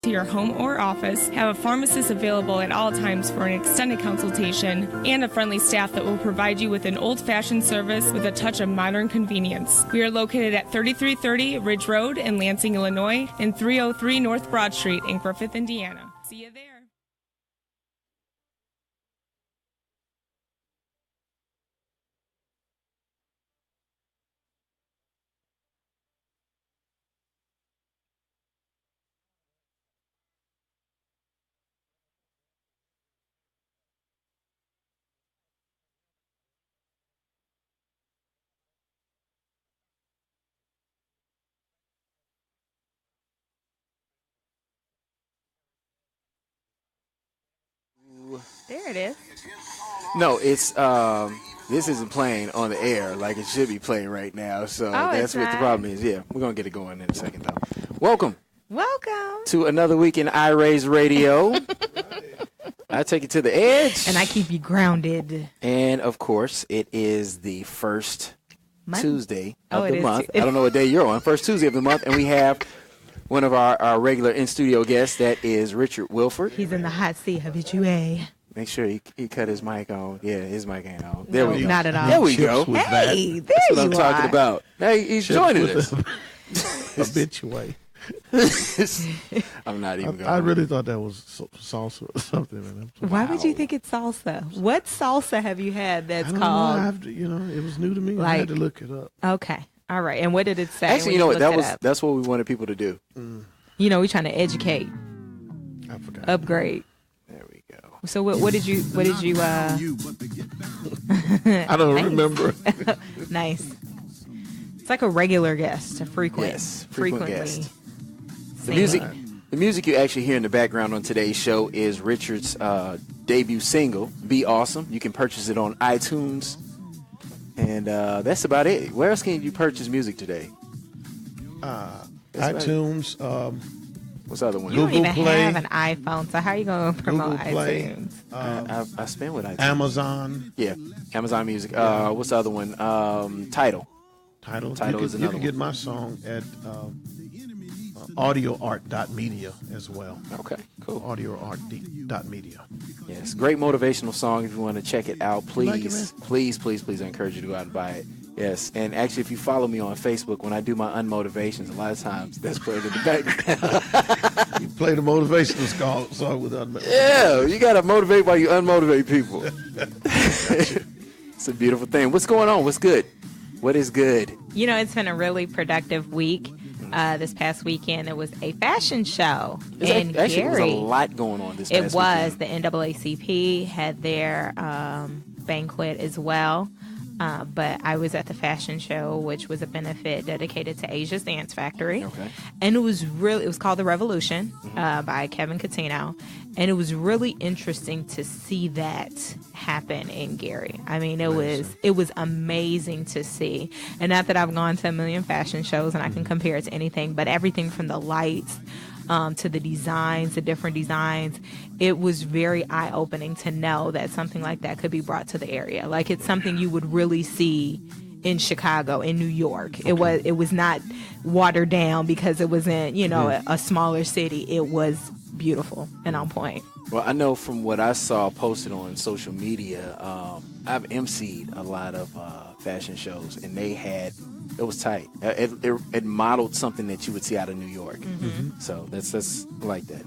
to your home or office, have a pharmacist available at all times for an extended consultation, and a friendly staff that will provide you with an old-fashioned service with a touch of modern convenience. We are located at 3330 Ridge Road in Lansing, Illinois, and 303 North Broad Street in Griffith, Indiana. See you there. There it is. No, it's this isn't playing on the air like it should be playing right now. So that's what the problem is. Yeah, we're gonna get it going in a second though. Welcome to another week in iRaise Radio. I take it to the edge, and I keep you grounded. And of course, it is the first Tuesday of the month. I don't know what day you're on. First Tuesday of the month, and we have one of our regular in-studio guests. That is Richard Wilford. He's in the hot seat, Habitue. Make sure he cut his mic on. Yeah, his mic ain't on. There we go. Not at all. There we go. Hey, there That's what you I'm talking about. Hey, he's joining us. Habitue. I'm not even going. I really thought that was salsa or something. Why would you think it's salsa? What salsa have you had that's called? It was new to me. I had to look it up. Okay. All right. And what did it say? Actually, you know what? That's what we wanted people to do. We're trying to educate. I forgot. Upgrade. There we go. So what did you I don't remember. Nice. It's like a regular guest, a frequent. Yes, frequent guest. The music you actually hear in the background on today's show is Richard's debut single, Be Awesome. You can purchase it on iTunes. And that's about it. Where else can you purchase music today? iTunes. What's the other one? You don't even Play, have an iPhone, so how are you going to promote iTunes? I spend with iTunes. Amazon. Yeah, Amazon Music. What's the other one? Tidal. Tidal is another You can one. get my song at audioart.media as well. Okay, cool. Audioart.media. Yes, great motivational song. If you want to check it out, please, like please, I encourage you to go out and buy it. Yes, and actually, if you follow me on Facebook, when I do my unmotivations, a lot of times that's played in the background. You play the motivational song with unmotivated. Yeah, you got to motivate while you unmotivate people. It's a beautiful thing. What's going on? What's good? What is good? It's been a really productive week. This past weekend, it was a fashion show in Actually, Gary. there was a lot going on this past weekend. The NAACP had their banquet as well. But I was at the fashion show, which was a benefit dedicated to Asia's Dance Factory. Okay. And it was called The Revolution by Kevin Catino. And it was really interesting to see that happen in Gary. I mean, it was amazing to see. And not that I've gone to a million fashion shows and I can compare it to anything, but everything from the lights to the designs, the different designs, it was very eye-opening to know that something like that could be brought to the area. Like, it's something you would really see in Chicago, in New York. Okay. It was not watered down because it was in, a smaller city. It was beautiful and on point. Well, I know from what I saw posted on social media, I've emceed a lot of fashion shows, and it was tight. It modeled something that you would see out of New York. Mm-hmm. So that's like that.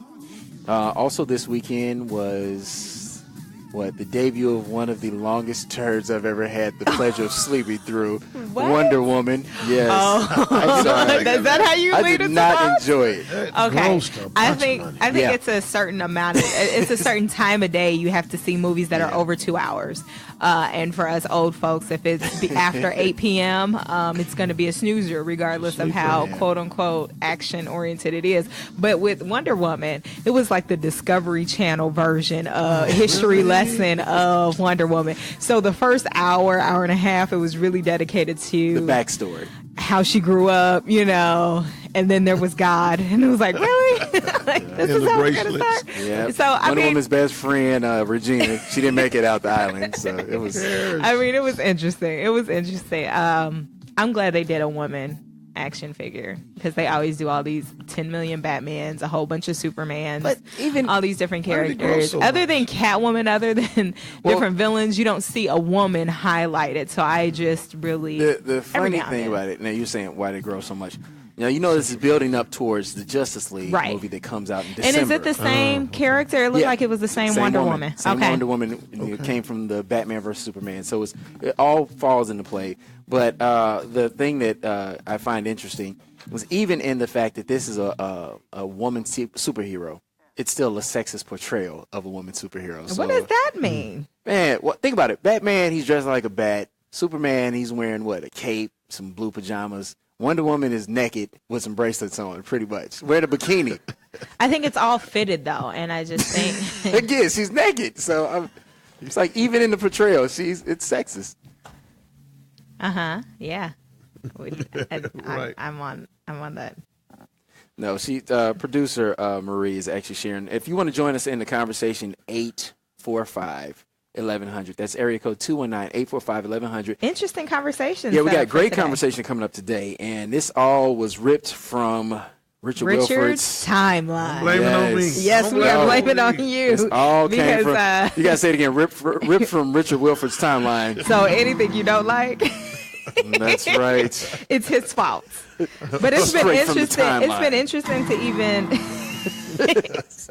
Also this weekend was the debut of one of the longest turds I've ever had the pleasure of sleeping through. What? Wonder Woman. Yes. Oh. I'm sorry. Is that how you I lead did us not about? enjoy it. Okay. I think Yeah. it's a certain amount of it's a certain time of day you have to see movies that are over 2 hours. And for us old folks, if it's after 8 p.m., it's going to be a snoozer, regardless of how quote unquote action oriented it is. But with Wonder Woman, it was like the Discovery Channel version of history lesson of Wonder Woman. So the first hour and a half, it was really dedicated to the backstory, how she grew up, and then there was God, and it was like, really? This is how it's gonna start? Yeah. So Wonder Woman's best friend, Regina, she didn't make it out the island, so it was. It was interesting. I'm glad they did a woman action figure, because they always do all these 10 million Batmans, a whole bunch of Supermans, but even all these different characters. Other than Catwoman, other than different villains, you don't see a woman highlighted. So I just really the funny thing about it. Now you're saying why they grow so much. This is building up towards the Justice League movie that comes out in December. And is it the same character? It looked like it was the same Wonder Woman. Same Wonder Woman. It came from the Batman versus Superman. So it all falls into play. But the thing that I find interesting was even in the fact that this is a woman superhero, it's still a sexist portrayal of a woman superhero. So, what does that mean? Man, think about it. Batman, he's dressed like a bat. Superman, he's wearing a cape, some blue pajamas. Wonder Woman is naked with some bracelets on, pretty much. Wearing a bikini. I think it's all fitted, though, and I just think... Again, she's naked, so it's like even in the portrayal, it's sexist. Yeah. Right. I'm on that. No, producer Marie is actually sharing. If you want to join us in the conversation, 845-1100. That's area code 219-845-1100. Interesting conversations. Yeah, we got great conversation coming up today, and this all was ripped from Richard's Wilford's timeline. Blame it on me. Yes, we are blaming on you. It's all came from. You gotta say it again. Ripped from Richard Wilford's timeline. So anything you don't like. That's right. It's his fault. But it's been interesting. It's been interesting to even. It's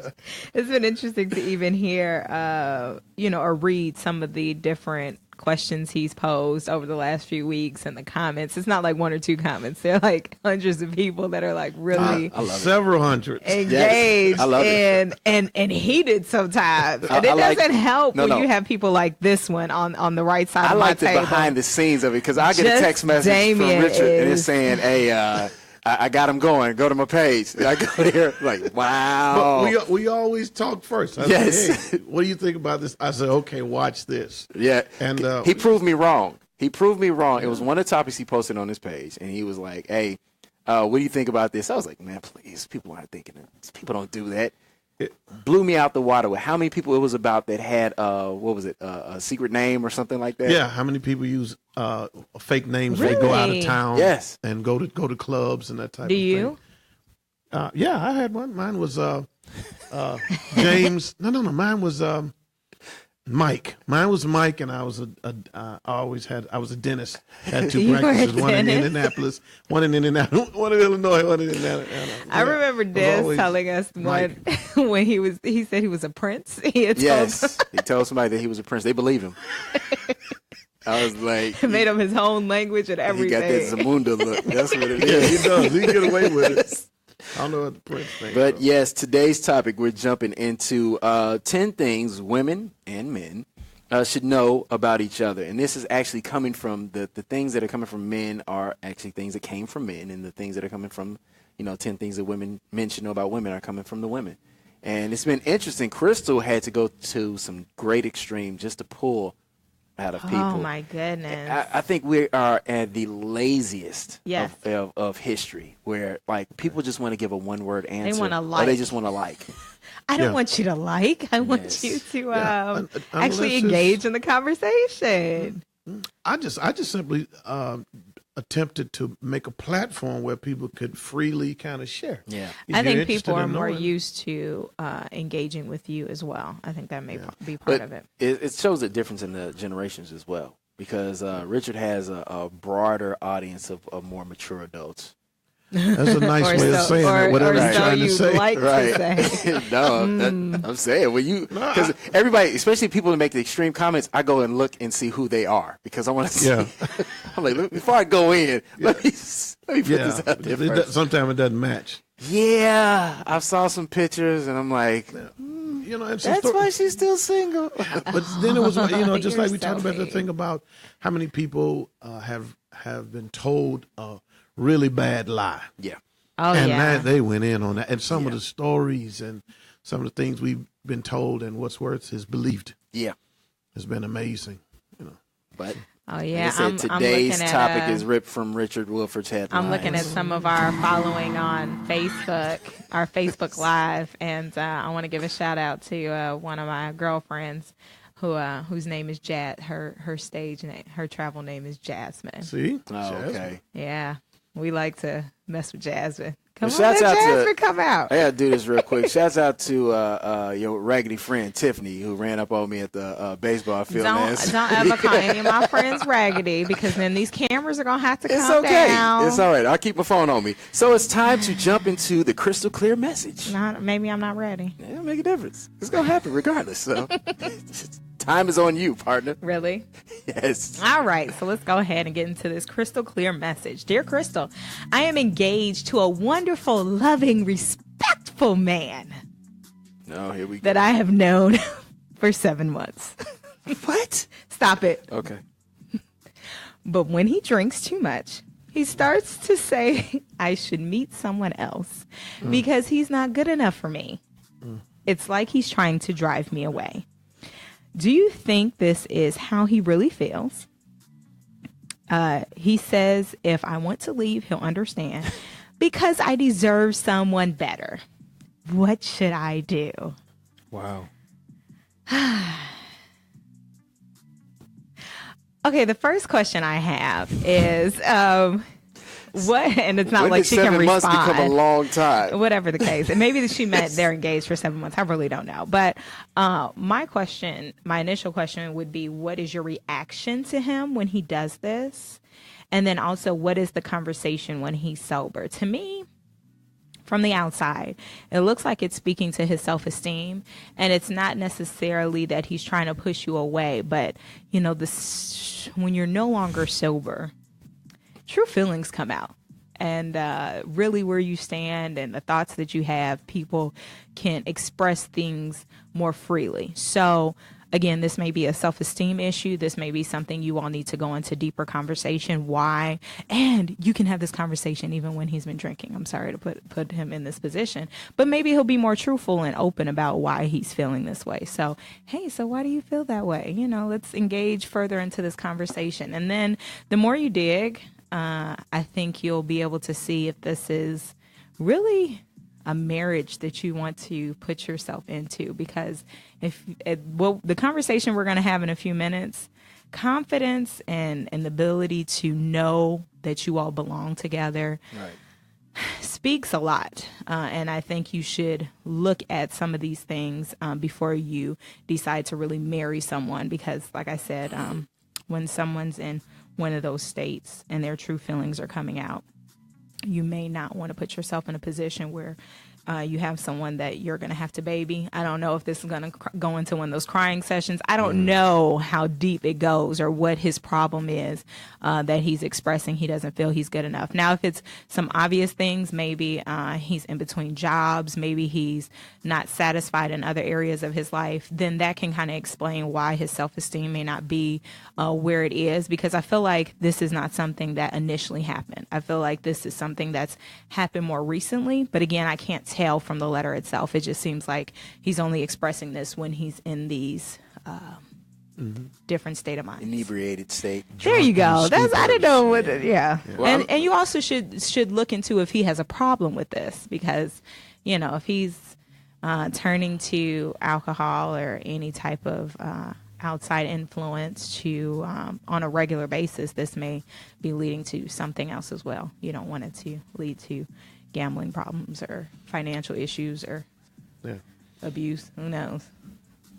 been interesting to even hear, or read some of the different questions he's posed over the last few weeks and the comments. It's not like one or two comments. They're like hundreds of people that are like really several hundred engaged yes, and heated sometimes. And it doesn't help when you have people like this one on the right side of my table. I like the behind the scenes of it because I get a text message from Richard and it's saying, "Hey, I got him going. Go to my page." I go there like, wow. But we always talk first. I said, hey, what do you think about this? I said, okay, watch this. Yeah. And he proved me wrong. It was one of the topics he posted on his page, and he was like, "Hey, what do you think about this?" I was like, "Man, please, people aren't thinking it. People don't do that." It blew me out the water with how many people it was about that had a secret name or something like that. Yeah, how many people use fake names really? They go out of town, yes, and go to clubs and that type do of you thing. Yeah, I had one. Mine was James. No, mine was Mike. Mine was Mike, and I was I was a dentist. Had two practices, one in Indianapolis, one in Illinois, one in Indiana. I remember Des telling us when he said he was a prince. He told somebody that he was a prince. They believe him. I was like, made up his own language and everything. He got that Zamunda look. That's what it is. Yeah, he does. He can get away with it. I don't know what the prince thing. But yes, today's topic, we're jumping into 10 things women and men should know about each other. And this is actually coming from the things that are coming from men are actually things that came from men, and the things that are coming from 10 things that men should know about women are coming from the women. And it's been interesting. Crystal had to go to some great extreme just to pull out of people. Oh my goodness! I think we are at the laziest of history, where like people just want to give a one-word answer. They want to like. Or they just want to like. I don't want you to like. I want you to actually engage in the conversation. I just simply attempted to make a platform where people could freely kind of share. Yeah, I think people are more used to engaging with you as well. I think that may be part of it. It shows a difference in the generations as well, because Richard has a broader audience of more mature adults. That's a nice way of saying that. Whatever you're trying to say. Like to say. No, I'm saying because everybody, especially people that make the extreme comments, I go and look and see who they are because I want to see. Yeah. I'm like, before I go in, let me put this out there. Sometimes it doesn't match. Yeah, I saw some pictures and I'm like, that's why she's still single. But then it was, just like we talked about the thing about how many people have been told really bad lie. Yeah. Oh, and that they went in on that. And some of the stories and some of the things we've been told and what's worth is believed. Yeah. It's been amazing, But like today's topic is ripped from Richard Wilford's headlines. I'm looking at some of our following on Facebook, our Facebook Live, and I want to give a shout out to one of my girlfriends whose name is Jad. Her stage name, her travel name is Jasmine. See? Oh, okay. Yeah. We like to mess with Jasmine. Come on, let Jasmine come out. I got to do this real quick. Shouts out to your raggedy friend, Tiffany, who ran up on me at the baseball field. Don't ever call any of my friends raggedy, because then these cameras are going to have to come down. It's all right. I'll keep my phone on me. So it's time to jump into the crystal clear message. Maybe I'm not ready. It'll make a difference. It's going to happen regardless. So time is on you, partner. Really? Yes. All right. So let's go ahead and get into this crystal clear message. Dear Crystal, I am engaged to a wonderful, loving, respectful man. Oh, here we go. That I have known for 7 months. What? Stop it. Okay. But when he drinks too much, he starts to say I should meet someone else because he's not good enough for me. It's like he's trying to drive me away. Do you think this is how he really feels? He says if I want to leave, he'll understand because I deserve someone better. What should I do? Wow. Okay, the first question I have is what? And it's not like she can respond. 7 months become a long time. Whatever the case, and maybe she meant they're engaged for 7 months. I really don't know. But my initial question would be, what is your reaction to him when he does this? And then also, what is the conversation when he's sober? To me, from the outside, it looks like it's speaking to his self-esteem, and it's not necessarily that he's trying to push you away, but you know, when you're no longer sober, true feelings come out, and really where you stand and the thoughts that you have, people can express things more freely. So again, this may be a self-esteem issue. This may be something you all need to go into deeper conversation. Why? And you can have this conversation even when he's been drinking. I'm sorry to put him in this position, but maybe he'll be more truthful and open about why he's feeling this way. So, hey, so why do you feel that way? You know, let's engage further into this conversation. And then the more you dig, I think you'll be able to see if this is really a marriage that you want to put yourself into, because the conversation we're going to have in a few minutes, confidence and the ability to know that you all belong together, right, speaks a lot. And I think you should look at some of these things before you decide to really marry someone, because like I said, when someone's in one of those states and their true feelings are coming out, you may not want to put yourself in a position where you have someone that you're going to have to baby. I don't know if this is going to go into one of those crying sessions. I don't know how deep it goes or what his problem is that he's expressing. He doesn't feel he's good enough. Now, if it's some obvious things, maybe he's in between jobs, maybe he's not satisfied in other areas of his life, then that can kind of explain why his self-esteem may not be where it is, because I feel like this is not something that initially happened. I feel like this is something that's happened more recently, but again, I can't tell from the letter itself. It just seems like he's only expressing this when he's in these different state of mind, inebriated state. There you go. That's, I didn't know what. Yeah. Well, and you also should look into if he has a problem with this, because you know, if he's turning to alcohol or any type of outside influence to on a regular basis, this may be leading to something else as well. You don't want it to lead to gambling problems or financial issues or abuse. Who knows?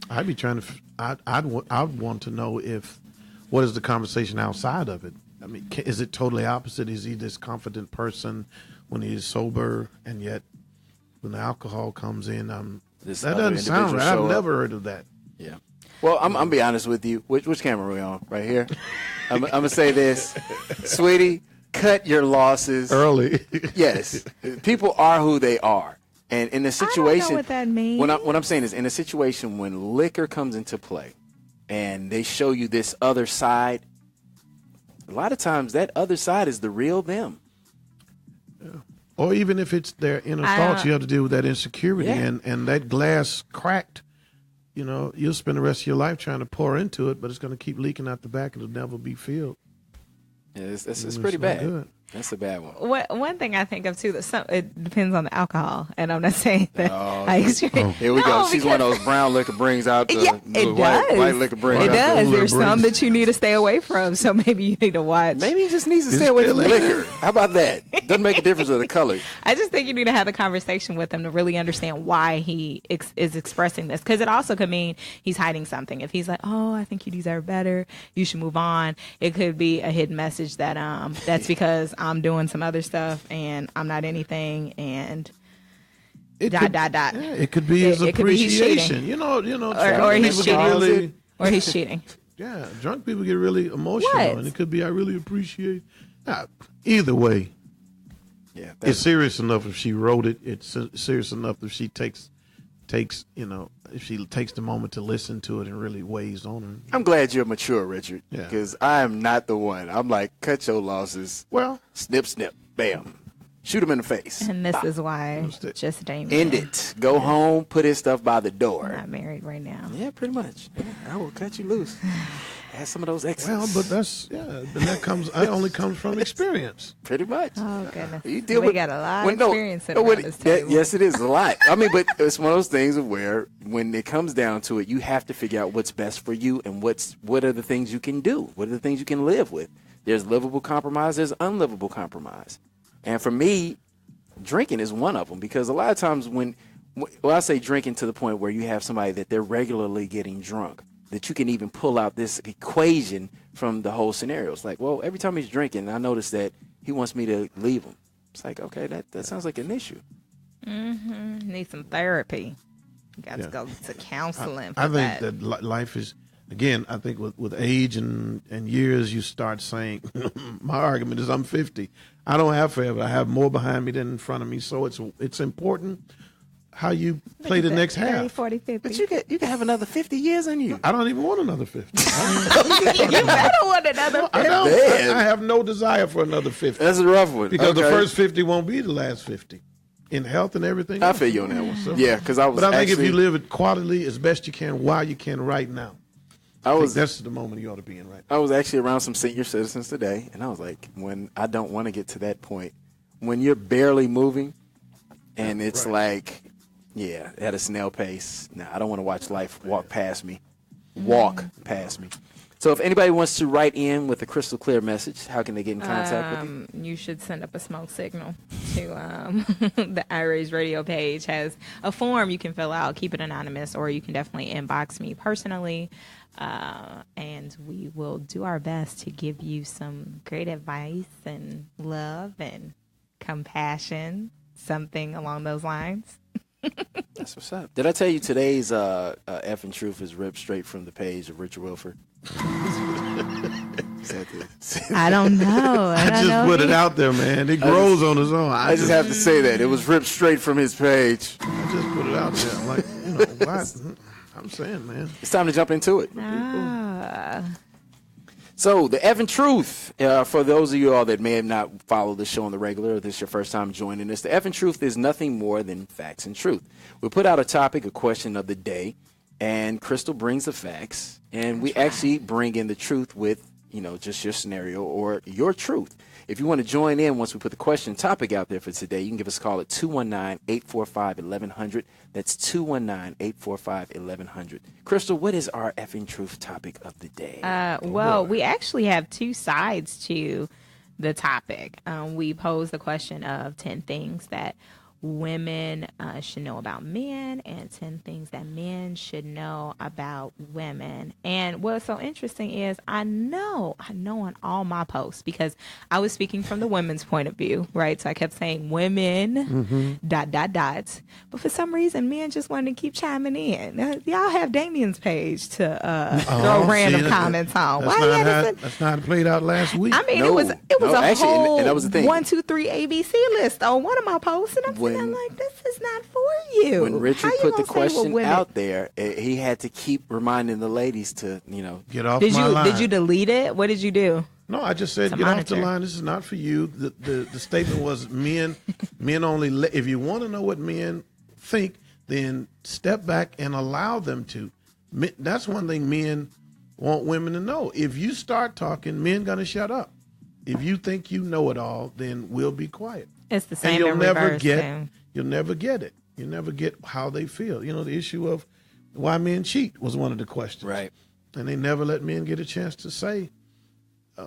I'd be trying to. I'd want to know what is the conversation outside of it. I mean, is it totally opposite? Is he this confident person when he's sober, and yet when the alcohol comes in, that doesn't sound right. I've never heard of that. Yeah. Well, I'm gonna be honest with you. Which camera are we on? Right here. I'm gonna say this, sweetie. Cut your losses early. Yes, people are who they are, and in a situation, I don't know what that means. What I'm saying is, in a situation when liquor comes into play, and they show you this other side, a lot of times that other side is the real them. Yeah. Or even if it's their inner thoughts, you have to deal with that insecurity, and that glass cracked. You know, you'll spend the rest of your life trying to pour into it, but it's going to keep leaking out the back, and it'll never be filled. Yeah, it's pretty bad. Good. That's a bad one. One thing I think of too, it depends on the alcohol, and I'm not saying that. Here we go. She's one of those brown liquor brings out the white liquor brings out. It does. There's some that you need to stay away from, so maybe you need to watch. Maybe he just needs to stay away from liquor. How about that? Doesn't make a difference with the color. I just think you need to have a conversation with him to really understand why he is expressing this, because it also could mean he's hiding something. If he's like, oh, I think you deserve better, you should move on, it could be a hidden message that that's because I'm doing some other stuff and I'm not anything, and dot. Yeah, it could be his appreciation. Or he's cheating. Or he's cheating. Yeah, drunk people get really emotional, and it could be I really appreciate. Either way, it's serious enough if she wrote it. It's serious enough if she takes if she takes the moment to listen to it and really weighs on her. I'm glad you're mature, Richard, because I am not the one. I'm like, cut your losses. Well, snip, snip, bam. Shoot him in the face. And this is why just Damien. End it. Go home, put his stuff by the door. I'm not married right now. Yeah, pretty much. I will cut you loose. Have some of those exes. Well, but that only comes from experience. Pretty much. Oh, goodness. We got a lot of experience at this table. Yes, it is a lot. I mean, but it's one of those things where when it comes down to it, you have to figure out what's best for you and what are the things you can do. What are the things you can live with? There's livable compromise. There's unlivable compromise. And for me, drinking is one of them, because a lot of times I say drinking to the point where you have somebody that they're regularly getting drunk, that you can even pull out this equation from the whole scenario. It's like, well, every time he's drinking, I notice that he wants me to leave him. It's like, okay, that sounds like an issue. Mm-hmm. Need some therapy. You got to go to counseling. I think that life is, again, I think with age and years, you start saying, my argument is I'm 50. I don't have forever. I have more behind me than in front of me. So it's important how you play the next 30, half. 40, 50. But you can have another 50 years in you. I don't even want another 50. You better want another 50. I have no desire for another 50. That's a rough one. Because the first 50 won't be the last 50. In health and everything. I feel you on that one. So. Yeah, because I think if you live it quality as best you can while you can right now. That's the moment you ought to be in right now. I was actually around some senior citizens today, and I was like, when I don't want to get to that point, when you're barely moving, and it's like, at a snail pace. Nah, I don't want to watch life walk past me. So if anybody wants to write in with a crystal clear message, how can they get in contact with you? You should send up a smoke signal to the iRaise radio page. Has a form you can fill out, keep it anonymous, or you can definitely inbox me personally. And we will do our best to give you some great advice and love and compassion, something along those lines. That's what's up. Did I tell you today's F and Truth is ripped straight from the page of Richard Wilford? I don't know. I just put it out there, man. It grows on its own. I just have to say that. It was ripped straight from his page. I just put it out there. Like, what? I'm saying, man. It's time to jump into it. So, the F and Truth, for those of you all that may have not followed the show on the regular, or this is your first time joining us, the F and Truth is nothing more than facts and truth. We put out a topic, a question of the day, and Crystal brings the facts, and we actually bring in the truth with, just your scenario or your truth. If you want to join in once we put the question topic out there for today, you can give us a call at 219-845-1100. That's 219-845-1100. Crystal, what is our effing truth topic of the day? We actually have two sides to the topic. We pose the question of 10 things that women should know about men and 10 things that men should know about women. And what's so interesting is I know on all my posts, because I was speaking from the women's point of view, right? So I kept saying women, ... But for some reason, men just wanted to keep chiming in. Y'all have Damien's page to throw random comments on. That's not played out last week. I mean, it was a whole and that was the thing. 1, 2, 3 ABC list on one of my posts, and I'm like, this is not for you. When Richard put the question out there, he had to keep reminding the ladies to, get off my line. Did you delete it? What did you do? No, I just said, get off the line. This is not for you. The statement was men only. If you want to know what men think, then step back and allow them to. That's one thing men want women to know. If you start talking, men going to shut up. If you think you know it all, then we'll be quiet. It's the same. And you'll never get it. You never get how they feel. The issue of why men cheat was one of the questions. Right. And they never let men get a chance to say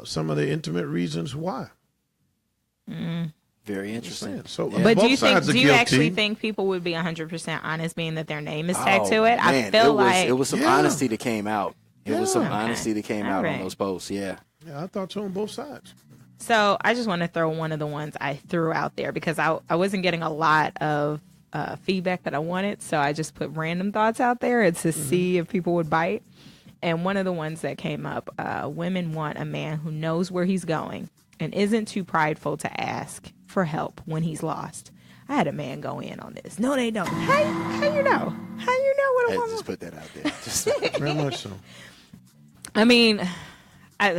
some of the intimate reasons why. Very interesting. So, but do you actually think people would be 100% honest, being that their name is tagged to it? Man, I feel it was some honesty that came out. It was some honesty that came out right. on those posts. Yeah. Yeah, I thought so on both sides. So I just want to throw one of the ones I threw out there because I wasn't getting a lot of feedback that I wanted. So I just put random thoughts out there and to see if people would bite. And one of the ones that came up, women want a man who knows where he's going and isn't too prideful to ask for help when he's lost. I had a man go in on this. No, they don't. How you know? How you know what a woman? Just put that out there. Just very much so. I mean,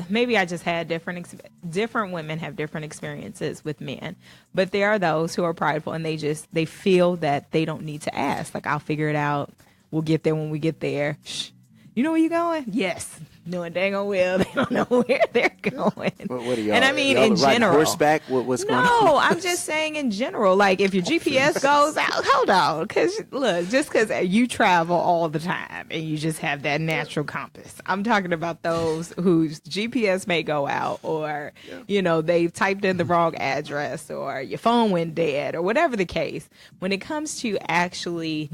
maybe I just had different women have different experiences with men, but there are those who are prideful and they feel that they don't need to ask. Like, I'll figure it out. We'll get there when we get there. Shh. You know where you going? Yes. Knowing dang on well, they don't know where they're going. What are y'all? And I mean, in general. Horseback? What's going on? No, I'm just saying in general. Like, if your GPS goes out, hold on. Because, look, just because you travel all the time and you just have that natural compass. I'm talking about those whose GPS may go out or, they've typed in the wrong address or your phone went dead or whatever the case. When it comes to actually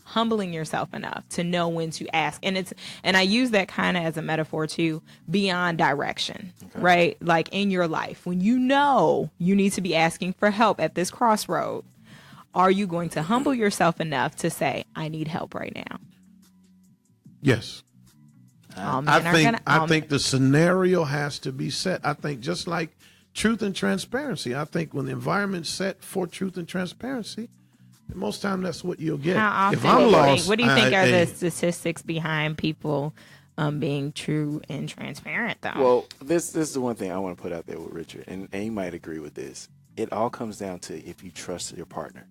humbling yourself enough to know when to ask. And I use that kind of as a metaphor too, beyond direction, right? Like in your life, when you need to be asking for help at this crossroad, are you going to humble yourself enough to say, I need help right now? Yes. I think the scenario has to be set. I think just like truth and transparency, I think when the environment's set for truth and transparency, most time that's what you'll get. How often, if I'm lost, what do you think are the statistics behind people being true and transparent, though? Well, this is the one thing I want to put out there with Richard, and you might agree with this. It all comes down to if you trust your partner.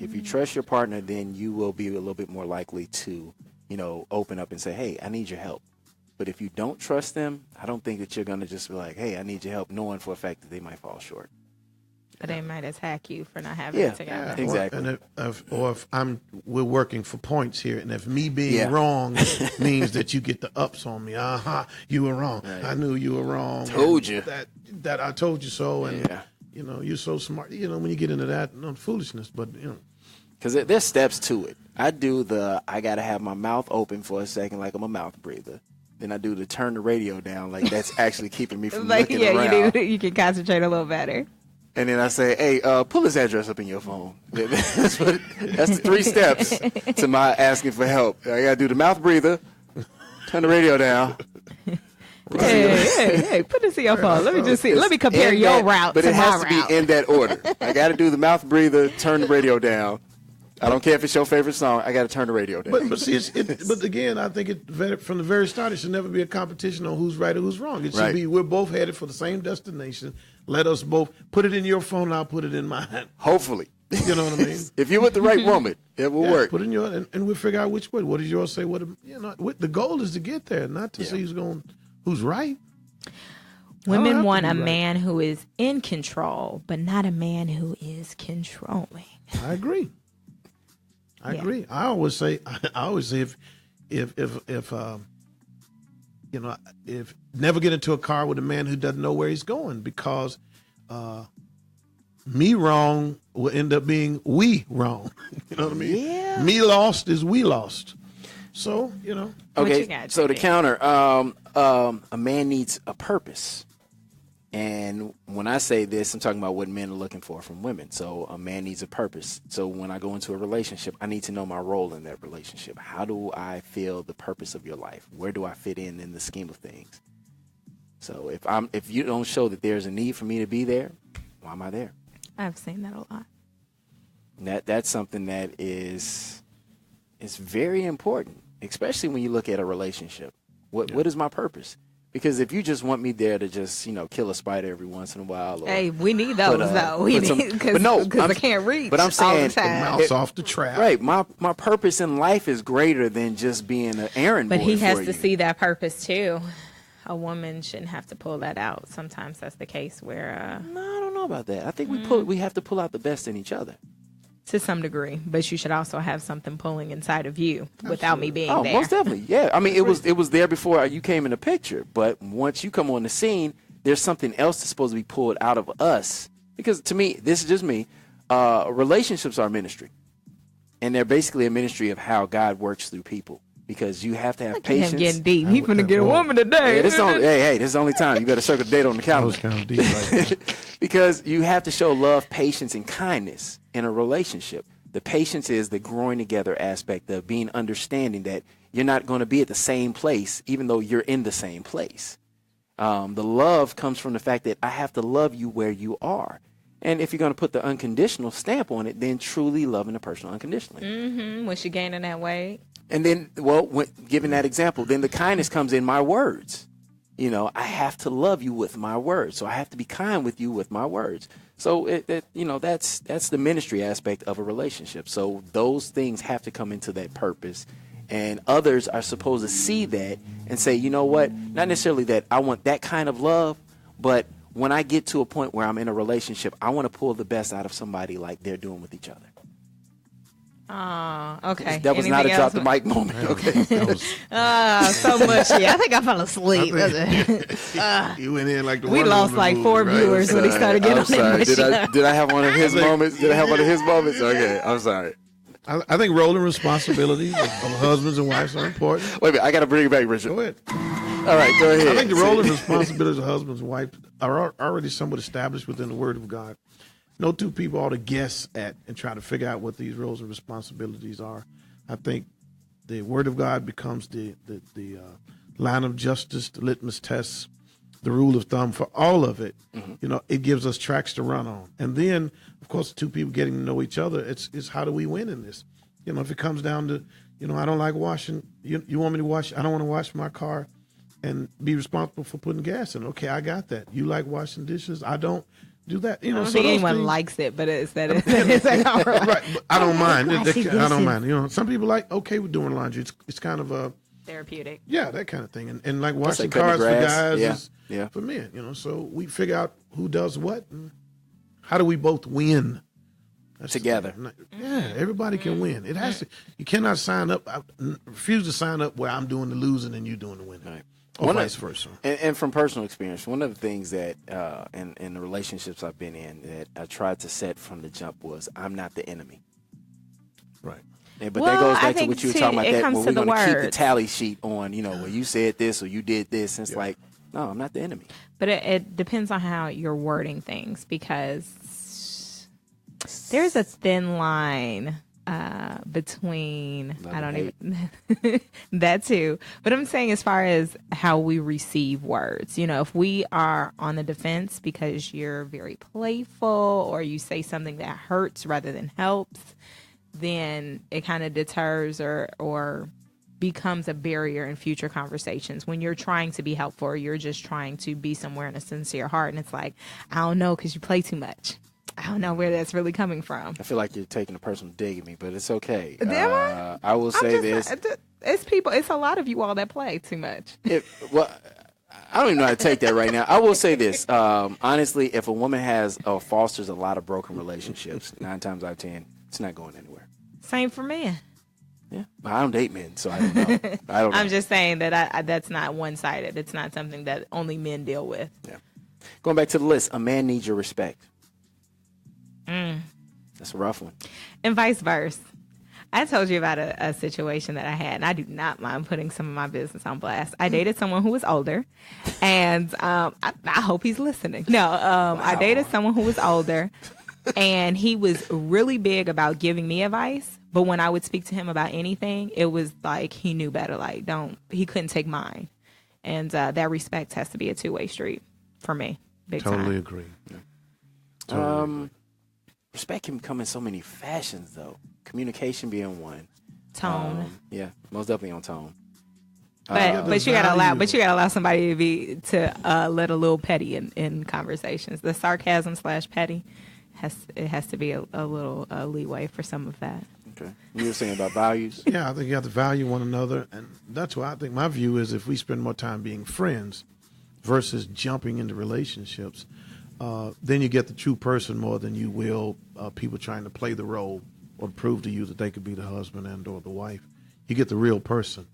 If you trust your partner, then you will be a little bit more likely to, open up and say, hey, I need your help. But if you don't trust them, I don't think that you're going to just be like, hey, I need your help, knowing for a fact that they might fall short. But they might attack you for not having it together. Yeah, exactly. If we're working for points here, and if me being wrong means that you get the ups on me, you were wrong. Right. I knew you were wrong. Told you that I told you so, and you're so smart. When you get into that foolishness, but because there's steps to it. I gotta have my mouth open for a second, like I'm a mouth breather. Then I do the turn the radio down, like that's actually keeping me from looking around. You can concentrate a little better. And then I say, hey, pull this address up in your phone. That's the 3 steps to my asking for help. I got to do the mouth breather, turn the radio down. Hey, put this in your phone. Let me just see. Let me compare your route to my route. But it has to be in that order. I got to do the mouth breather, turn the radio down. I don't care if it's your favorite song. I got to turn the radio down. But see, but again, I think from the very start, it should never be a competition on who's right or who's wrong. It should be we're both headed for the same destination. Let us both put it in your phone, and I'll put it in mine. Hopefully. You know what I mean? If you're with the right woman, it will work. Put in your and we'll figure out which way. What does yours say? The goal is to get there, not to see who's right. Women want a man who is in control, but not a man who is controlling. I agree. I always say if never get into a car with a man who doesn't know where he's going, because me wrong will end up being we wrong. You know what I mean? Yeah. Me lost is we lost. So, Okay, so to counter, a man needs a purpose. And when I say this, I'm talking about what men are looking for from women. So a man needs a purpose. So when I go into a relationship, I need to know my role in that relationship. How do I feel the purpose of your life? Where do I fit in the scheme of things? So if you don't show that there's a need for me to be there, why am I there? I've seen that a lot. That's something that is very important, especially when you look at a relationship. What is my purpose? Because if you just want me there to just, kill a spider every once in a while. Or we need those, though. We need, because I can't reach. But I'm saying, the mouse off the trap. Right. My purpose in life is greater than just being an errand boy. But he has to see that purpose, too. A woman shouldn't have to pull that out. Sometimes that's the case where... No, I don't know about that. I think we have to pull out the best in each other. To some degree, but you should also have something pulling inside of you without me being there. Oh, most definitely. Yeah. I mean, it was there before you came in the picture. But once you come on the scene, there's something else that's supposed to be pulled out of us. Because to me, this is just me, relationships are ministry. And they're basically a ministry of how God works through people. Because you have to have patience. Him getting deep. He's finna get a woman today. Yeah, this is the only time. You better circle the date on the calendar. That was kind of deep right Because you have to show love, patience, and kindness in a relationship. The patience is the growing together aspect of being understanding that you're not going to be at the same place, even though you're in the same place. The love comes from the fact that I have to love you where you are. And if you're going to put the unconditional stamp on it, then truly loving a person unconditionally. Mm-hmm. When she gaining that weight. And then, given that example, then the kindness comes in my words. You know, I have to love you with my words. So I have to be kind with you with my words. So, that's the ministry aspect of a relationship. So those things have to come into that purpose. And others are supposed to see that and say, you know what, not necessarily that I want that kind of love, but when I get to a point where I'm in a relationship, I want to pull the best out of somebody like they're doing with each other. Oh, okay. That was not a drop the mic moment. Okay. So much. Yeah, I think I fell asleep. You went in like the we lost like 4 viewers when he started getting on that. Did I have one of his moments? Okay, I'm sorry. I think role and responsibilities of husbands and wives are important. Wait a minute, I got to bring it back, Richard. Go ahead. All right, go ahead. I think the role and responsibilities of husbands and wives are already somewhat established within the Word of God. No two people ought to guess at and try to figure out what these roles and responsibilities are. I think the Word of God becomes the line of justice, the litmus test, the rule of thumb for all of it. Mm-hmm. You know, it gives us tracks to run on. And then, of course, two people getting to know each other, it's how do we win in this? You know, if it comes down to, you know, I don't like washing, you want me to wash, I don't want to wash my car and be responsible for putting gas in. Okay, I got that. You like washing dishes, I don't. Do that, you know. I don't think anyone likes it, but it's like, all right. Right, but I don't mind. I don't mind. You know, some people like okay with doing laundry. It's kind of a therapeutic. Yeah, that kind of thing, and like washing cars for guys is for men. You know, so we figure out who does what and how do we both win together. Yeah, everybody can win. It has to. You cannot sign up. I refuse to sign up where I'm doing the losing and you doing the winning. Right. Or vice versa. And from personal experience, one of the things that in the relationships I've been in that I tried to set from the jump was I'm not the enemy. Right. But that goes back to what you were talking about, that where we're going to keep the tally sheet on, you know, well, you said this or you did this. And it's like, no, I'm not the enemy. But it depends on how you're wording things, because there's a thin line between that too, but I'm saying as far as how we receive words, you know, if we are on the defense because you're very playful or you say something that hurts rather than helps, then it kind of deters or becomes a barrier in future conversations when you're trying to be helpful or you're just trying to be somewhere in a sincere heart, and it's like, I don't know, because you play too much. I don't know where that's really coming from. I feel like you're taking a personal dig at me, but it's okay. I will say this. It's people. It's a lot of you all that play too much. I don't even know how to take that right now. I will say this. Honestly, if a woman fosters a lot of broken relationships, 9 times out of 10, it's not going anywhere. Same for men. Yeah, but I don't date men, so I don't know. I'm just saying that that's not one-sided. It's not something that only men deal with. Yeah. Going back to the list, a man needs your respect. That's a rough one. And vice versa. I told you about a situation that I had, and I do not mind putting some of my business on blast. I dated someone who was older, and I hope he's listening. No, wow. I dated someone who was older, and he was really big about giving me advice. But when I would speak to him about anything, it was like he knew better. Like, he couldn't take mine. And that respect has to be a two-way street for me. Big time. Totally agree. Yeah. Totally agree. Respect can come in so many fashions, though. Communication being one. Tone. Yeah, most definitely on tone. But you gotta allow somebody to let a little petty in conversations. The sarcasm / petty has to be a little leeway for some of that. Okay. You were saying about values? Yeah, I think you have to value one another, and that's why I think my view is if we spend more time being friends versus jumping into relationships, then you get the true person more than you will people trying to play the role or prove to you that they could be the husband and or the wife. You get the real person.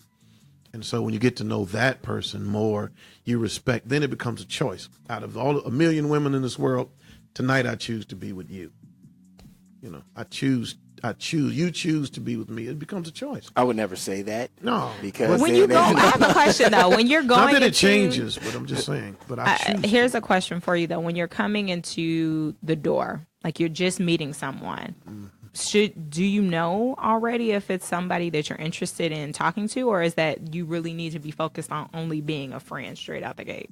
And so when you get to know that person more, you respect, then it becomes a choice. Out of all 1 million women in this world, tonight I choose to be with you. You know, you choose to be with me. It becomes a choice. I would never say that. No. Because when you go, I have a question though. When you're going not that it changes, but I'm just saying. But I choose. Here's a question for you though. When you're coming into the door, like you're just meeting someone, do you know already if it's somebody that you're interested in talking to, or is that you really need to be focused on only being a friend straight out the gate?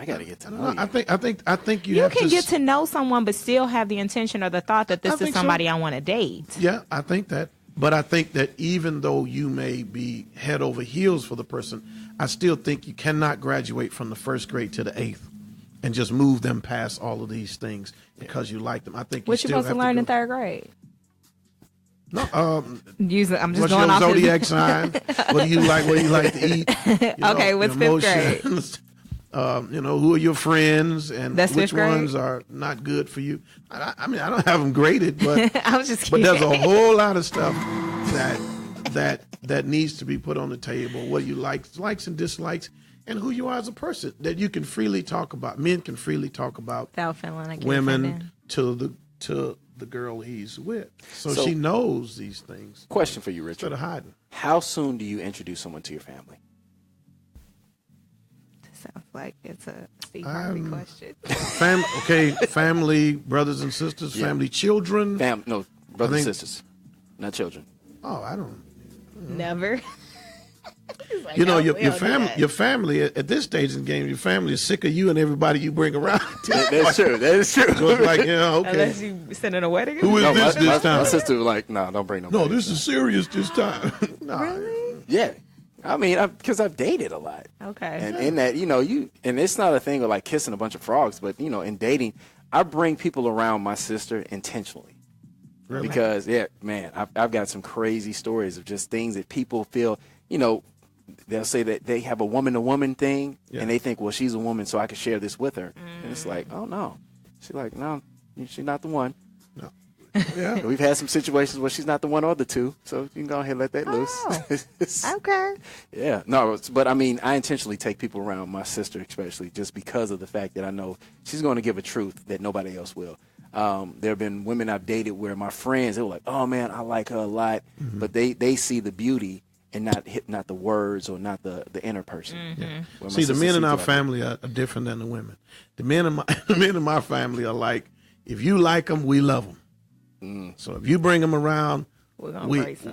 I got to get to know you. I think you can get to know someone, but still have the intention or the thought that this is somebody I want to date. Yeah, I think that. But I think that even though you may be head over heels for the person, I still think you cannot graduate from the first grade to the 8th and just move them past all of these things because you like them. I think what you supposed to learn in 3rd grade? No, I'm just what's going your off zodiac sign? What do you like? What do you like to eat? Okay, what's 5th grade? Who are your friends and That's which 5th grade? ones are not good for you. I mean, I don't have them graded, but I was just kidding. But there's a whole lot of stuff that needs to be put on the table. What you likes and dislikes, and who you are as a person that you can freely talk about. Men can freely talk about without feeling like women to the girl he's with, so she knows these things. Question for you, Richard. Instead of hiding. How soon do you introduce someone to your family? Sounds like it's a Steve Harvey question. Family, brothers and sisters, family, children. No, brothers and sisters, not children. Oh, I don't. Never. Like, your family at this stage in the game, your family is sick of you and everybody you bring around. That's true. That is true. So it's like, okay. Unless you sending a wedding. Who is this time? My sister was like, no, don't bring nobody. No, this is serious this time. Nah. Really? Yeah. I mean, because I've dated a lot. Okay. And in that, and it's not a thing of like kissing a bunch of frogs, but, in dating, I bring people around my sister intentionally. Really? Because, I've got some crazy stories of just things that people feel, they'll say that they have a woman-to-woman thing, and they think, well, she's a woman, so I can share this with her. And it's like, oh, no. She's like, no, she's not the one. No. Yeah. We've had some situations where she's not the one or the two, so you can go ahead and let that loose. Okay. Yeah. No, but I mean, I intentionally take people around, my sister especially, just because of the fact that I know she's going to give a truth that nobody else will. There have been women I've dated where my friends, they were like, oh, man, I like her a lot, but they see the beauty and not the words or not the inner person. Mm-hmm. Yeah. See, the men in our family are different than the women. The men in my family are like, if you like them, we love them. So if you bring them around,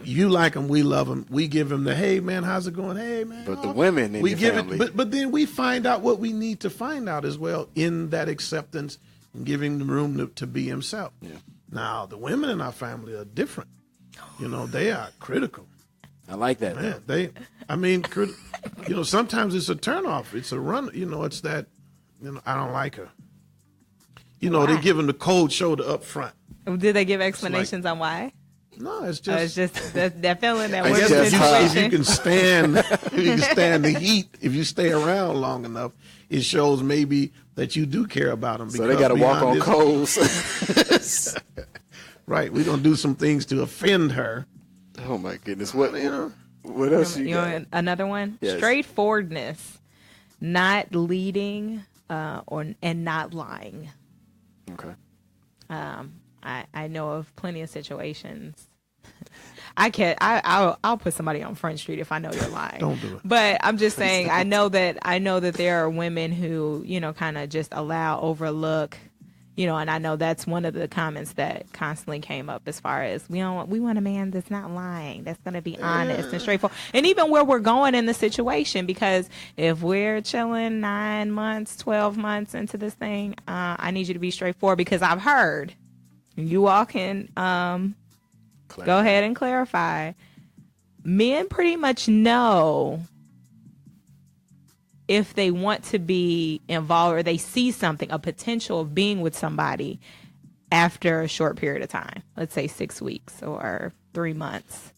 you like them, we love them. We give them the, hey, man, how's it going? Hey, man. But the women in your family. But then we find out what we need to find out as well in that acceptance and giving the room to be himself. Yeah. Now, the women in our family are different. They are critical. I like that. Man, sometimes it's a turnoff. It's a run. It's that, I don't like her. They give them the cold shoulder up front. Did they give explanations on why? No, it's just that feeling that we're in if you can stand the heat, if you stay around long enough, it shows maybe that you do care about them. So they got to walk on coals. Right, we're gonna do some things to offend her. Oh my goodness! What else you got? Another one? Yes. Straightforwardness, not leading, and not lying. Okay. I know of plenty of situations. I'll put somebody on Front Street if I know you're lying. Don't do it. But I'm just saying, I know that there are women who, kind of just overlook, and I know that's one of the comments that constantly came up as far as we want a man that's not lying, that's going to be honest and straightforward. And even where we're going in the situation, because if we're chilling 9 months, 12 months into this thing, I need you to be straightforward, because I've heard, you all can go ahead and clarify. Men pretty much know if they want to be involved or they see something, a potential of being with somebody after a short period of time. Let's say 6 weeks or 3 months.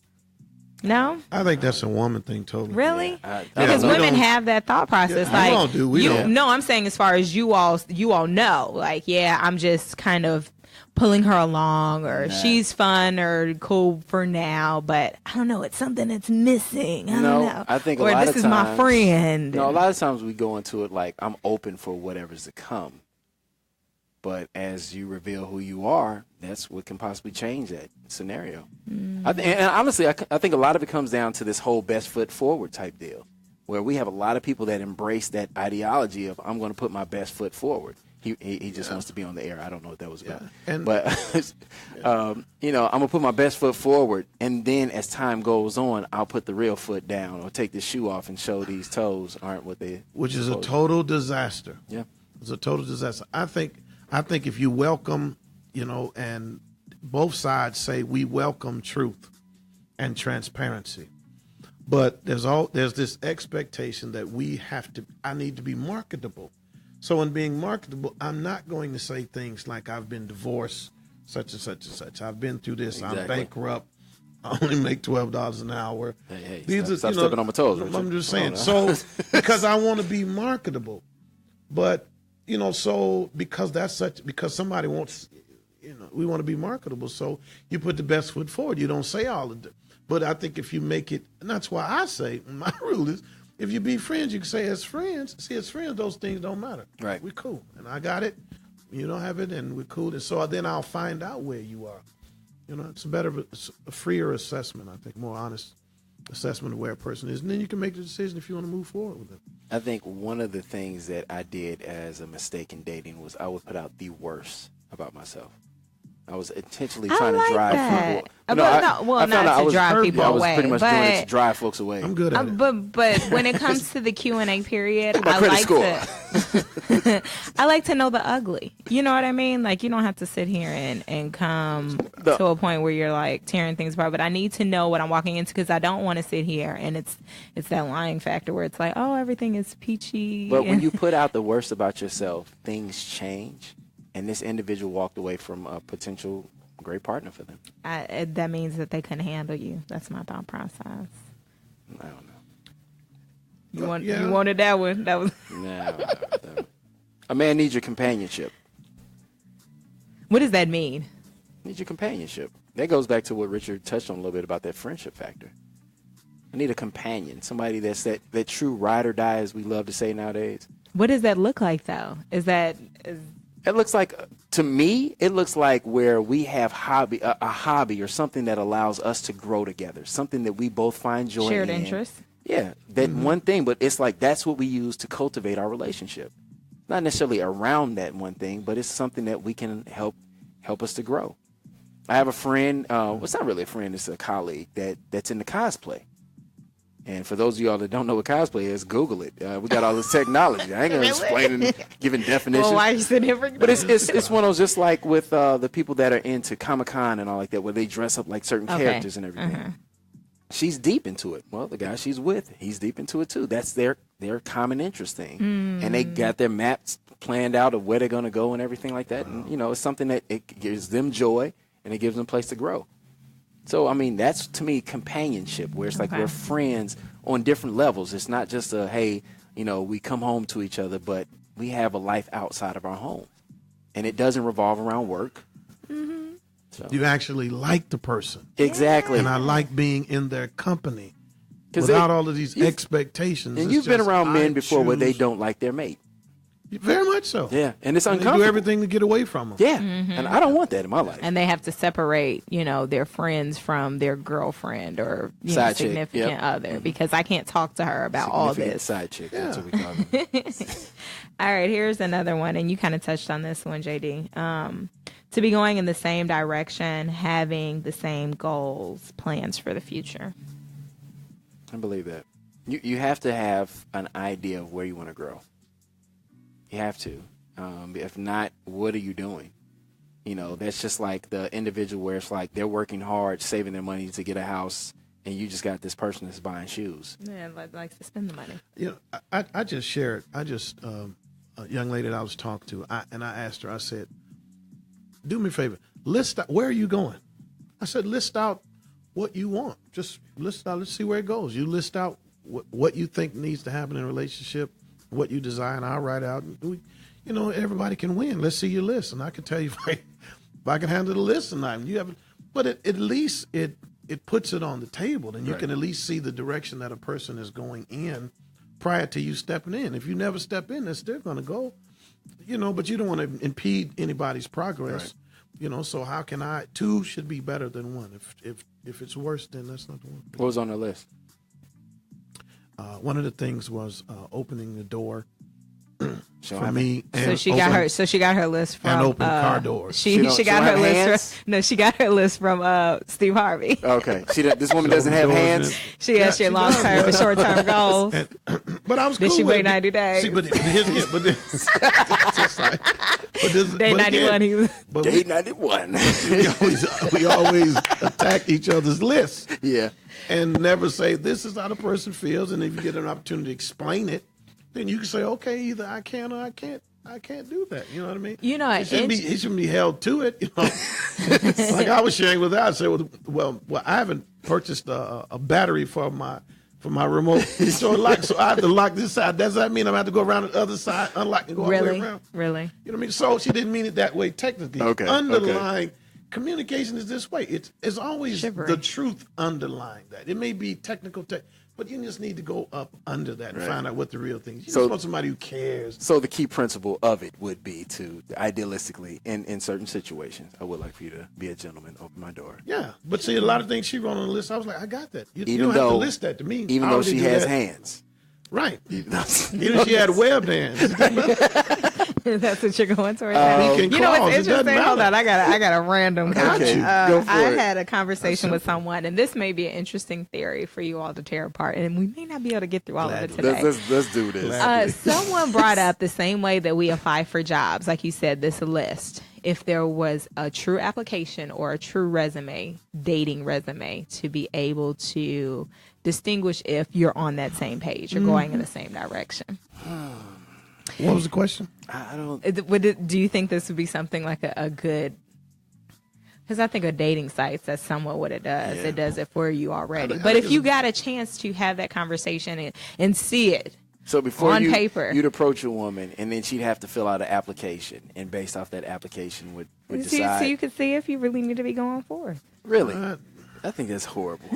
No? I think that's a woman thing totally. Really? Because women have that thought process. We don't. No, I'm saying as far as you all know, like, I'm just kind of pulling her along, or she's fun or cool for now, but I don't know, it's something that's missing. I don't know. I think or a lot this of is times, my friend. No, a lot of times we go into it like I'm open for whatever's to come. But as you reveal who you are, that's what can possibly change that scenario. And honestly, I think a lot of it comes down to this whole best foot forward type deal, where we have a lot of people that embrace that ideology of I'm going to put my best foot forward. He just wants to be on the air. I don't know what that was about. But, I'm going to put my best foot forward, and then as time goes on, I'll put the real foot down or take the shoe off and show these toes aren't what they Which is a total disaster. Yeah. It's a total disaster. I think if you welcome, and both sides say we welcome truth and transparency, but there's this expectation that I need to be marketable. So in being marketable, I'm not going to say things like I've been divorced, such and such and such. I've been through this. Exactly. I'm bankrupt. I only make $12 an hour. Hey, stop stepping on my toes. I'm just saying. So because I want to be marketable, but so because somebody wants, we want to be marketable. So you put the best foot forward. You don't say all of it. But I think if you make it, and that's why I say my rule is, if you be friends, you can say as friends. See, as friends, those things don't matter. Right. We're cool. And I got it. You don't have it, and we're cool. And so then I'll find out where you are. It's a freer assessment, I think, more honest assessment of where a person is. And then you can make the decision if you want to move forward with it. I think one of the things that I did as a mistake in dating was I would put out the worst about myself. I was intentionally trying to drive people. Not to drive people away. I was pretty much doing it to drive folks away. I'm good at it. But when it comes to the Q&A period, I like to know the ugly. You know what I mean? Like, you don't have to sit here and come to a point where you're like tearing things apart. But I need to know what I'm walking into, because I don't want to sit here and it's that lying factor where it's like, oh, everything is peachy. But when you put out the worst about yourself, things change. And this individual walked away from a potential great partner for them. That means that they couldn't handle you. That's my thought process. I don't You know. you wanted that one? That was. No. A man needs your companionship. What does that mean? Needs your companionship. That goes back to what Richard touched on a little bit about that friendship factor. I need a companion, somebody that's that true ride or die, as we love to say nowadays. What does that look like, though? It looks like, to me, it looks like where we have a hobby or something that allows us to grow together, something that we both find joy in. Shared interest. Yeah, that one thing, but it's like that's what we use to cultivate our relationship. Not necessarily around that one thing, but it's something that we can help us to grow. I have a friend, it's not really a friend, it's a colleague that's into cosplay. And for those of y'all that don't know what cosplay is, Google it. We got all this technology. I ain't gonna explain and giving definitions. Well, why you sitting here? But it's one of those, just like with the people that are into Comic-Con and all like that, where they dress up like certain characters and everything. Uh-huh. She's deep into it. Well, the guy she's with, he's deep into it too. That's their common interest thing. And they got their maps planned out of where they're gonna go and everything like that. And it's something that it gives them joy and it gives them a place to grow. So, I mean, that's, to me, companionship, where it's like we're friends on different levels. It's not just hey, we come home to each other, but we have a life outside of our home. And it doesn't revolve around work. Mm-hmm. So. You actually like the person. Exactly. And I like being in their company without all of these expectations. And you've been around men before where they don't like their mate. Very much so. Yeah, and it's uncomfortable. They do everything to get away from them. Yeah, and I don't want that in my life. And they have to separate, their friends from their girlfriend or significant other, because I can't talk to her about all this. Side chick, that's what we call them. All right, here's another one, and you kind of touched on this one, JD. To be going in the same direction, having the same goals, plans for the future. I believe that. You have to have an idea of where you want to grow. You have to. If not, what are you doing? That's just like the individual where it's like they're working hard, saving their money to get a house, and you just got this person that's buying shoes. Yeah, likes to spend the money. I just shared. A young lady that I was talking to, and I asked her, I said, do me a favor, list out, where are you going? I said, list out what you want. Just list out, let's see where it goes. You list out what you think needs to happen in a relationship, what you desire, and I'll write out. Everybody can win. Let's see your list, and I can tell you if I can handle the list tonight, you haven't. But at least it puts it on the table, and you can at least see the direction that a person is going in prior to you stepping in. If you never step in, they're still going to go, but you don't want to impede anybody's progress, so how can two should be better than one. If it's worse, then that's not the one. What was on the list? One of the things was opening the door for me. So she got her list from and open car doors. She got her list. She got her list from Steve Harvey. Okay, this woman doesn't have hands. She has your long term and short term goals. But I was cool. Did she wait 90 days? See, but day 91. Day 91. we always attack each other's lists. Yeah. And never say, this is how the person feels. And if you get an opportunity to explain it, then you can say, okay, either I can or I can't do that. You know what I mean? He shouldn't be held to it. Like I was sharing with her, I said, well, I haven't purchased a battery for my remote. So I have to lock this side. Does that mean I'm going to have to go around the other side, unlock and go all the way around? Really? You know what I mean? So she didn't mean it that way technically. Okay. Underlying communication is this way. It's always the truth underlying that. It may be technical, but you just need to go up under that and find out what the real thing is. You just want somebody who cares. So the key principle of it would be to, idealistically, in certain situations, I would like for you to be a gentleman, open my door. Yeah, but see, a lot of things she wrote on the list, I was like, I got that. You don't have to list that to me. Even though she has hands. Right. Even if she had webbed hands. That's what you're going towards now. What's interesting? Hold on, I got a random comment. Go for I it. had a conversation with someone, and this may be an interesting theory for you all to tear apart, and we may not be able to get through all of it today. Let's do this. Someone brought up the same way that we apply for jobs, like you said, this list. If there was a true application or a true resume, dating resume, to be able to distinguish if you're on that same page or going in the same direction. What was the question? I don't. Do you think this would be something like a good? Because I think of dating sites, that's somewhat what it does. Yeah. It does it for you already. But if you got a chance to have that conversation and see it. So before on paper, you'd approach a woman, and then she'd have to fill out an application, and based off that application, would decide. So you could see if you really need to be going forward. Really? I think that's horrible.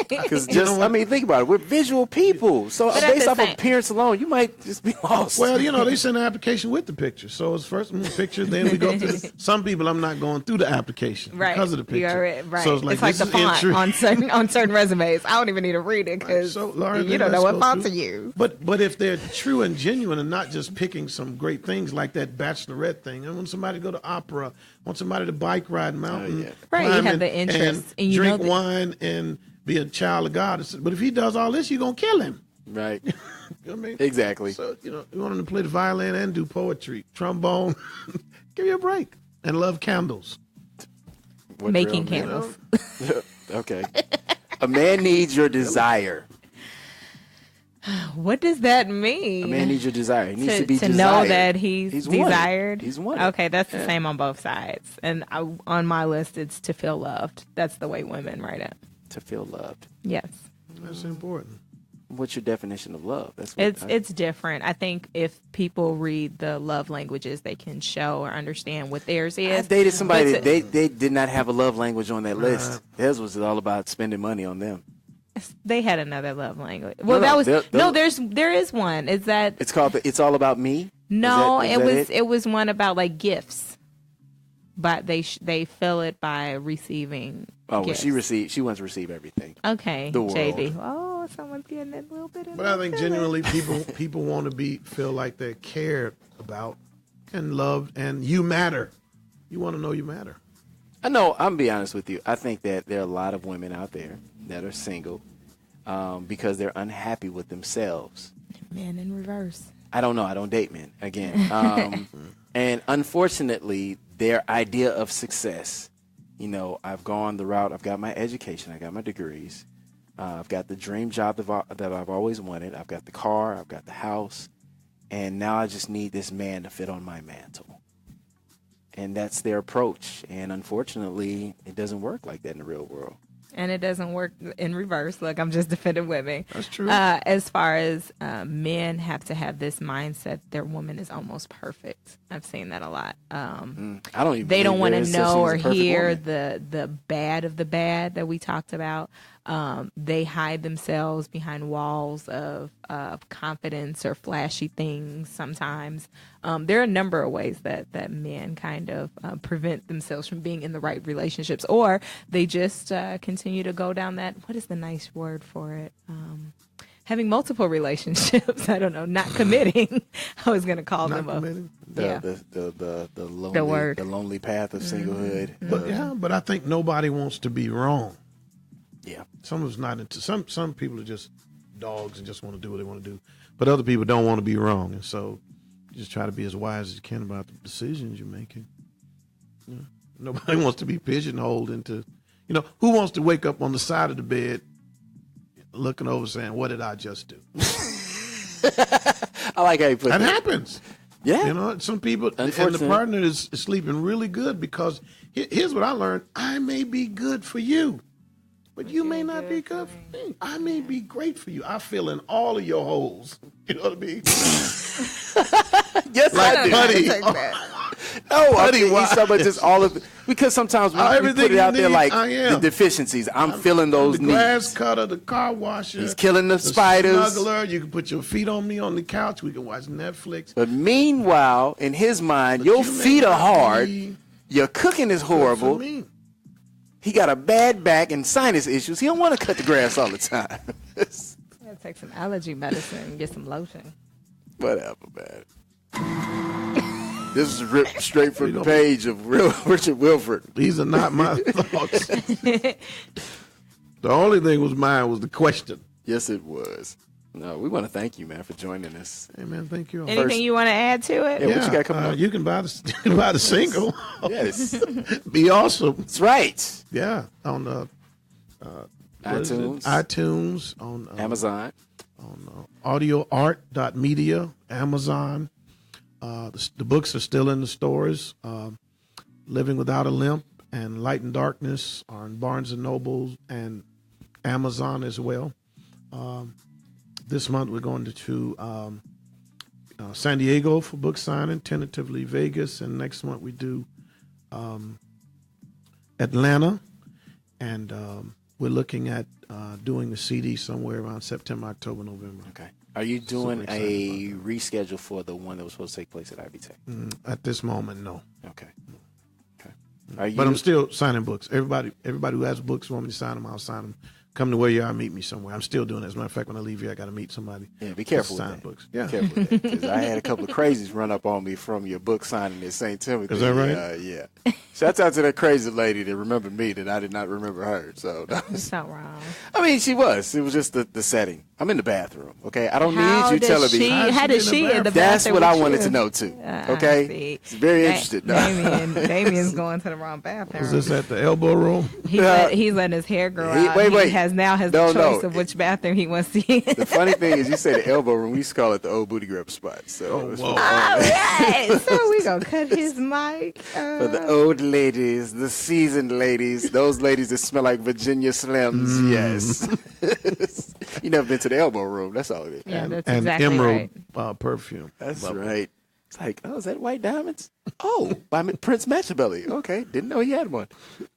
Because think about it. We're visual people. So based off appearance alone, you might just be lost. Well, they send an application with the picture. So it's first picture, then we go through. Some people, I'm not going through the application because of the picture. Right. So it's like the font on certain resumes. I don't even need to read it because you don't know what font to use. But if they're true and genuine and not just picking some great things like that bachelorette thing, I want somebody to go to opera, I want somebody to bike ride mountain, right? You have the interest and drink wine and be a child of God. But if he does all this, you're gonna kill him. Right. You know what I mean? Exactly. So you want him to play the violin and do poetry, trombone. Give you a break and love candles. Making candles. Okay. A man needs your desire. What does that mean? A man needs your desire. He needs to be desired. Know that he's desired. He's one. Okay, that's the same on both sides. And on my list, it's to feel loved. That's the way women write it. To feel loved. Yes. That's important. What's your definition of love? It's different. I think if people read the love languages, they can show or understand what theirs is. I dated somebody they did not have a love language on that list. Theirs was all about spending money on them. They had another love language. Well, there is one. Is that it's called It's All About Me? No, it was one about like gifts, but they fill it by receiving. Oh, well, she wants to receive everything. Okay, the world. JD. Oh, someone's getting a little bit. But I think genuinely people want to feel like they're cared about and loved, and you matter. You want to know you matter. I know. I'm gonna be honest with you. I think that there are a lot of women out there that are single because they're unhappy with themselves. Men in reverse. I don't know. I don't date men again. And unfortunately, their idea of success, I've gone the route. I've got my education. I got my degrees. I've got the dream job that I've always wanted. I've got the car. I've got the house. And now I just need this man to fit on my mantle. And that's their approach. And unfortunately, it doesn't work like that in the real world. And it doesn't work in reverse. Look, I'm just defending women. That's true. As far as men have to have this mindset, their woman is almost perfect. I've seen that a lot. I don't even. They don't want to know or hear the bad of the bad that we talked about. They hide themselves behind walls of confidence or flashy things sometimes. There are a number of ways that men kind of prevent themselves from being in the right relationships, or they just continue to go down that, what is the nice word for it? Having multiple relationships. I don't know, not committing. I was going to call them the lonely path of singlehood. But I think nobody wants to be wrong. Yeah. Someone's not into some people are just dogs and just want to do what they want to do. But other people don't want to be wrong. And so you just try to be as wise as you can about the decisions you're making. Yeah. Nobody wants to be pigeonholed into, who wants to wake up on the side of the bed looking over saying, what did I just do? I like how you put that. That happens. Yeah. Some people, and the partner is sleeping really good because here's what I learned. I may be good for you. But you may not be good for me. I may be great for you. I fill in all of your holes. You know what I mean? Yes, like I do. Putty. No, I mean, he's talking about just all of it. Because sometimes we put it out there like the deficiencies. I'm filling those needs. The grass cutter, the car washer. He's killing the spiders. Snuggler. You can put your feet on me on the couch. We can watch Netflix. But meanwhile, in his mind, your feet are hard. Your cooking is horrible. He got a bad back and sinus issues. He don't want to cut the grass all the time. Gotta take some allergy medicine and get some lotion. Whatever, man. This is ripped straight from the page of Richard Wilford. These are not my thoughts. The only thing was mine was the question. Yes, it was. No, we want to thank you, man, for joining us. Hey, man, thank you. Anything you want to add to it? Yeah, what you got coming up? You can buy the single. Yes. Be awesome. That's right. Yeah, on iTunes, on Amazon, on audioart.media, Amazon. The books are still in the stores. Living Without a Limp and Light and Darkness are in Barnes and Noble and Amazon as well. This month we're going to San Diego for book signing, tentatively Vegas, and next month we do Atlanta, and we're looking at doing the CD somewhere around September, October, November. Okay. Are you doing a reschedule for the one that was supposed to take place at Habitue? At this moment, no. Okay. But I'm still signing books. Everybody who has books want me to sign them, I'll sign them. Come to where you are, meet me somewhere. I'm still doing that. As a matter of fact, when I leave here, I got to meet somebody. Yeah, be careful with that. Books. Yeah. Be careful with that. Because I had a couple of crazies run up on me from your book signing at St. Timothy. Is that right? Yeah. Shouts out to that crazy lady that remembered me that I did not remember her. So that's not wrong. I mean, she was. It was just the setting. I'm in the bathroom, okay? I don't need you telling me. How did she in the bathroom? That's what I wanted to know, too, okay? It's very interested. Damien's going to the wrong bathroom. Was this at the elbow room? He's letting his hair grow out. He has the choice of which bathroom he wants to use. The funny thing is, you say the elbow room. We used to call it the old booty grab spot. So, all right. So we gonna cut his mic. For the old ladies, the seasoned ladies, those ladies that smell like Virginia Slims. Yes. You never been to the elbow room. That's all it is. Yeah, that's and exactly emerald right. perfume. That's right. It's like, oh, is that White Diamonds? Oh, by Prince Machiavelli. Okay, didn't know he had one.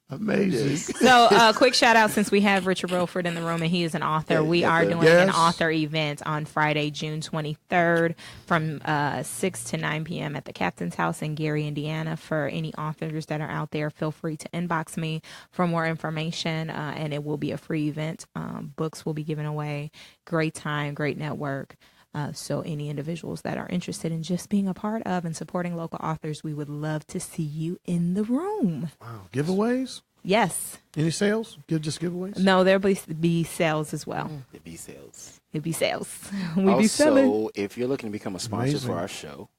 Amazing. So, quick shout out, since we have Richard Wilford in the room and he is an author. We are doing an author event on Friday, June 23rd from 6 to 9 p.m. at the Captain's House in Gary, Indiana. For any authors that are out there, feel free to inbox me for more information, and it will be a free event. Books will be given away. Great time, great network. So any individuals that are interested in just being a part of and supporting local authors, we would love to see you in the room. Wow. Giveaways? Yes. Any sales? Just giveaways? No, there'll be sales as well. It'd be sales. We be selling. Also, if you're looking to become a sponsor for our show,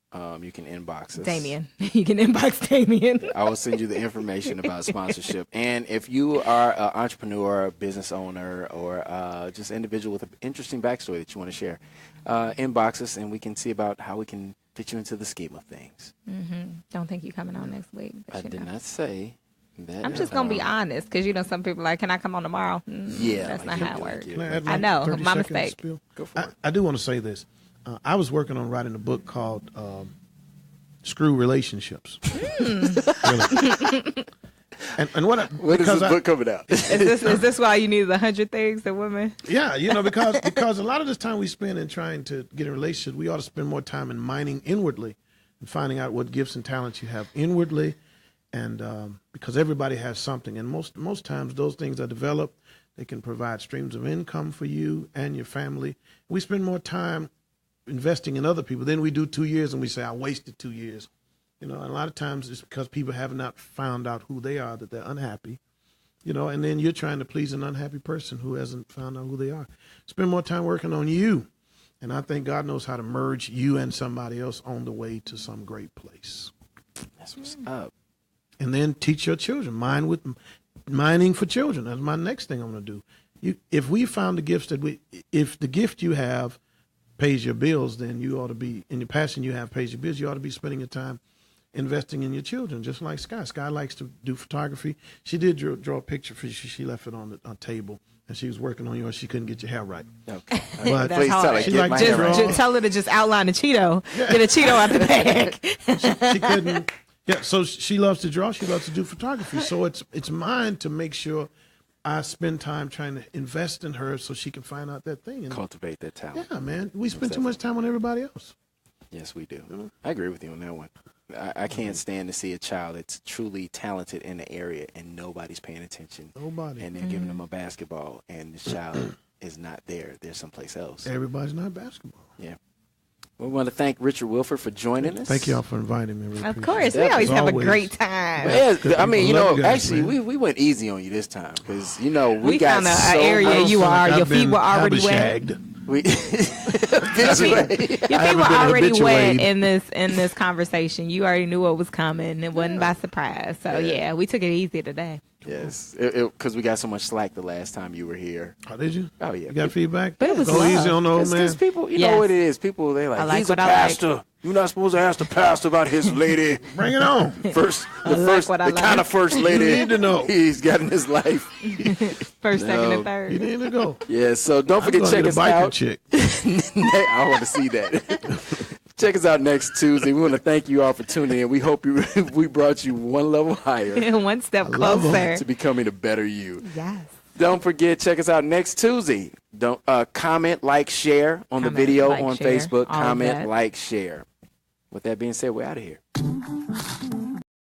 you can inbox us. Damien. You can inbox Damien. I will send you the information about sponsorship. And if you are an entrepreneur, business owner, or just an individual with an interesting backstory that you want to share, inbox us and we can see about how we can fit you into the scheme of things. Mm-hmm. Don't think you're coming on next week. I did not say I'm just going to be honest, because, some people are like, can I come on tomorrow? That's not how it works. I know, my mistake. Go for it. I do want to say this. I was working on writing a book called Screw Relationships. Really. And when is this book coming out? Is this why you needed 100 things that women? Yeah, because a lot of this time we spend in trying to get in a relationship, we ought to spend more time in mining inwardly and finding out what gifts and talents you have inwardly, and because everybody has something, and most times those things are developed. They can provide streams of income for you and your family. We spend more time investing in other people. Then we do 2 years and we say, I wasted 2 years. And a lot of times it's because people have not found out who they are, that they're unhappy, and then you're trying to please an unhappy person who hasn't found out who they are. Spend more time working on you. And I think God knows how to merge you and somebody else on the way to some great place. That's what's up. And then teach your children. Mining for children. That's my next thing I'm going to do. If we found the gifts if the gift you have pays your bills, then you ought to be, in your passion you have pays your bills, you ought to be spending your time investing in your children, just like Sky. Sky likes to do photography. She did draw a picture for you. She left it on the table, and she was working on yours. She couldn't get your hair right. Okay. But that's hard. Just tell her to just outline a Cheeto. Yeah. Get a Cheeto out the bag. She couldn't. Yeah, so she loves to draw. She loves to do photography. So it's mine to make sure I spend time trying to invest in her so she can find out that thing. And cultivate that talent. Yeah, man. We spend too much time on everybody else. Yes, we do. I agree with you on that one. I can't stand to see a child that's truly talented in the area and nobody's paying attention. Nobody. And they're giving them a basketball and the child is not there. They're someplace else. Everybody's not basketball. Yeah. We want to thank Richard Wilford for joining us. Thank y'all for inviting me. Of course. We always have a great time. Yeah, I mean, actually, we went easy on you this time because, we got found an area you are. Your feet were already wet. Your feet were already wet in this conversation. You already knew what was coming. It wasn't by surprise. So, yeah, we took it easy today. Yes, because we got so much slack the last time you were here. Oh, did you? Oh, yeah. You got feedback? But it was Go easy on the old man. Because people, you know what it is. People, they like he's a pastor. You're not supposed to ask the pastor about his lady. Bring it on. The kind of first lady you need to know he's got in his life. First, second, and third. You need to go. Yeah, so don't forget to check us out. Chick. I want to see that. Check us out next Tuesday. We want to thank you all for tuning in. We hope we brought you one level higher. One step closer to becoming a better you. Yes. Don't forget, check us out next Tuesday. Don't comment, like, share on the video on Facebook. Comment, like, share. With that being said, we're out of here.